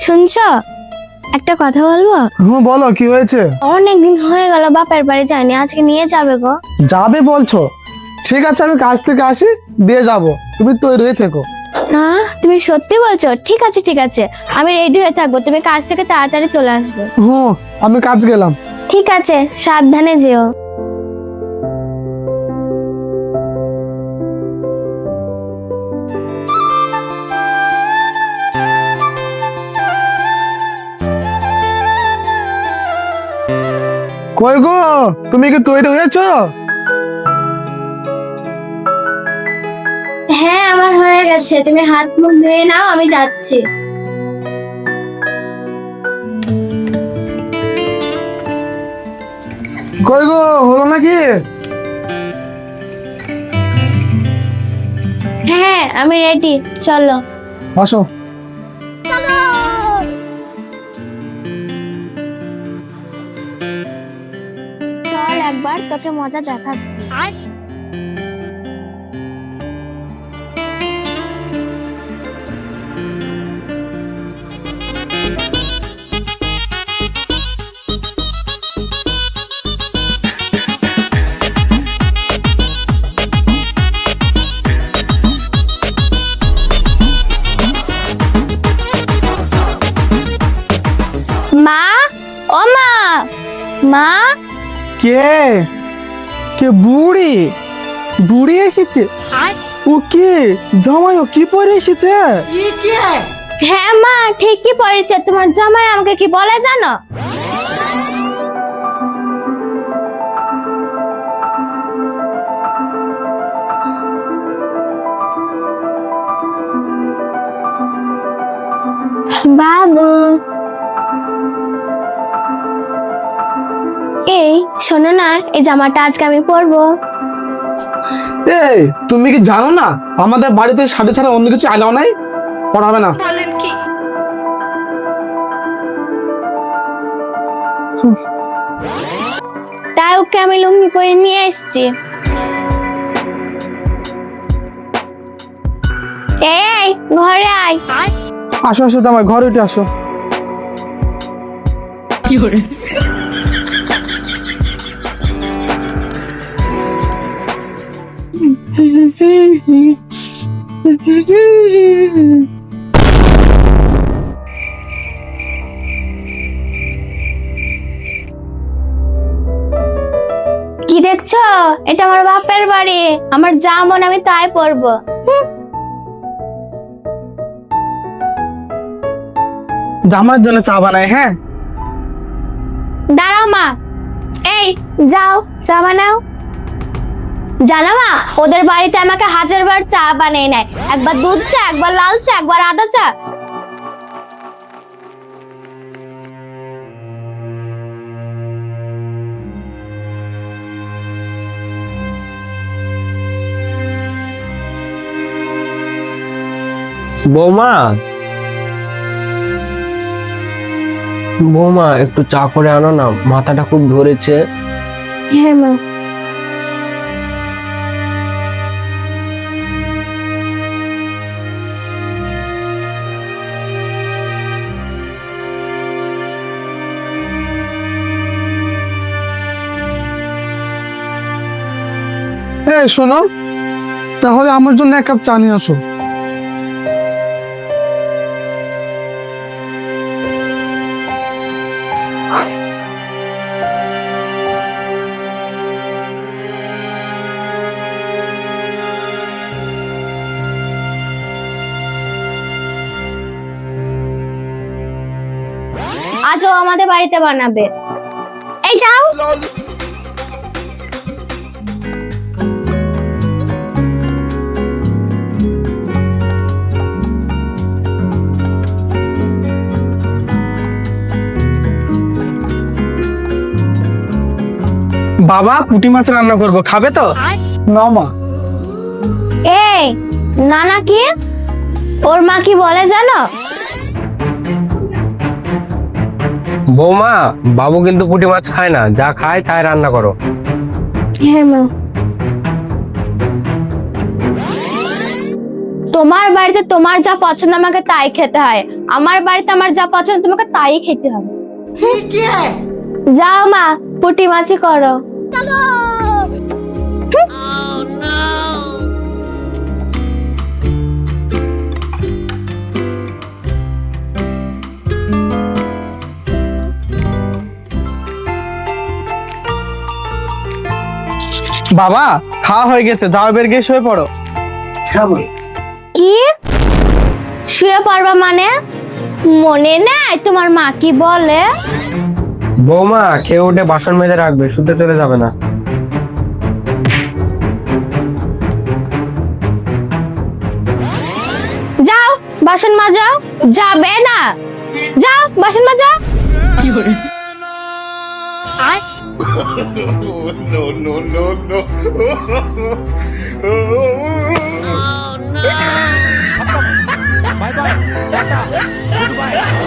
শুনছো, একটা কথা বলবো? হ্যাঁ বলো, কি হয়েছে? অনেকদিন হয়ে গেল বাপের বাড়ি যাইনি, আজকে নিয়ে যাবে গো? যাবে বলছো? ঠিক আছে, আমি কাজ থেকে আসি দিয়ে যাব, তুমি তৈরি হয়ে থেকো। না, তুমি সত্যি বলছো? ঠিক আছে ঠিক আছে, আমি রেডি হয়ে থাকবো, তুমি কাজ থেকে তাড়াতাড়ি চলে আসবে। হুম, আমি কাজ গেলাম। ঠিক আছে, সাবধানে যেও। কই গো, তুমি কি তৈরি হয়েছো? হ্যাঁ, আমার হয়ে গেছে, তুমি হাত মুখ ধুয়ে নাও, আমি যাচ্ছি। কই গো, হলো নাকি? হ্যাঁ, আমি রেডি, চলো। আসো। চল একবার তোকে মজা দেখাচ্ছি। মা, ও মা, মা। কে কে বুড়ি? বুড়ি এসেছে? ও কে? জামাই ও কি পরে এসেছে? হ্যাঁ মা, ঠিকই পড়েছে, তোমার জামাই আমাকে কি বলে জানো? বাবু, এই শোনো না, এই জামাটা আজকে আমি পরবো। এই, তুমি কি জানো না আমাদের বাড়িতে শাড়ি ছাড়া অন্য কিছু আলাও নাই? পড়াবে না। তাই ওকে আমি লুঙ্গি পরে নিয়ে এসেছি। এই ঘরে আয়। আসো আসো, জামাই ঘরে উঠে আসো। কি দেখছো? এটা আমার বাপের বাড়ি, আমার যা মন আমি তাই পরবো। জামার জন্য চা বানাই। হ্যাঁ দাঁড়াও মা, এই যাও চা বানাও। জানো মা, ওদের বাড়িতে আমাকে 1000বার চা বানিয়ে নেয়, একবার দুধ চা, একবার লাল চা, একবার আদা চা। বৌমা, বৌমা একটু চা করে আনো না, মাথাটা খুব ধরেছে। হ্যাঁ মা। এই শোনো, তাহলে আমার জন্য এক কাপ চা নিয়ে আসো। আজও আমাদের বাড়িতে বানাবে। এই যাও। বাবা, পুঁটি মাছ রান্না করবো, খাবে তো? না মা। এই নানা কি, ওর মা কি বলে জানো? বৌমা, বাবু কিন্তু পুঁটি মাছ খায় না, যা খায় তাই রান্না করো। হ্যাঁ মা। তোমার বাড়িতে তোমার যা পছন্দ আমাকে তাই খেতে হয়, আমার বাড়িতে আমার যা পছন্দ তোমাকে তাই খেতে হবে। যাও মা, পুঁটি মাছই করো। বাবা খাওয়া হয়ে গেছে, যাও বের গিয়ে শুয়ে পড়ো। কি শুয়ে পড়বা মানে? মনে নাই তোমার মা কি বলে? বৌমা খেয়ে উঠে বাসন মেজে রাখবে, শুতে চলে যাবে না। যাও বাসন মাজাও। যাবে না? যাও বাসন মাজাও। no, no, no, no. Bye bye. Tata. Goodbye.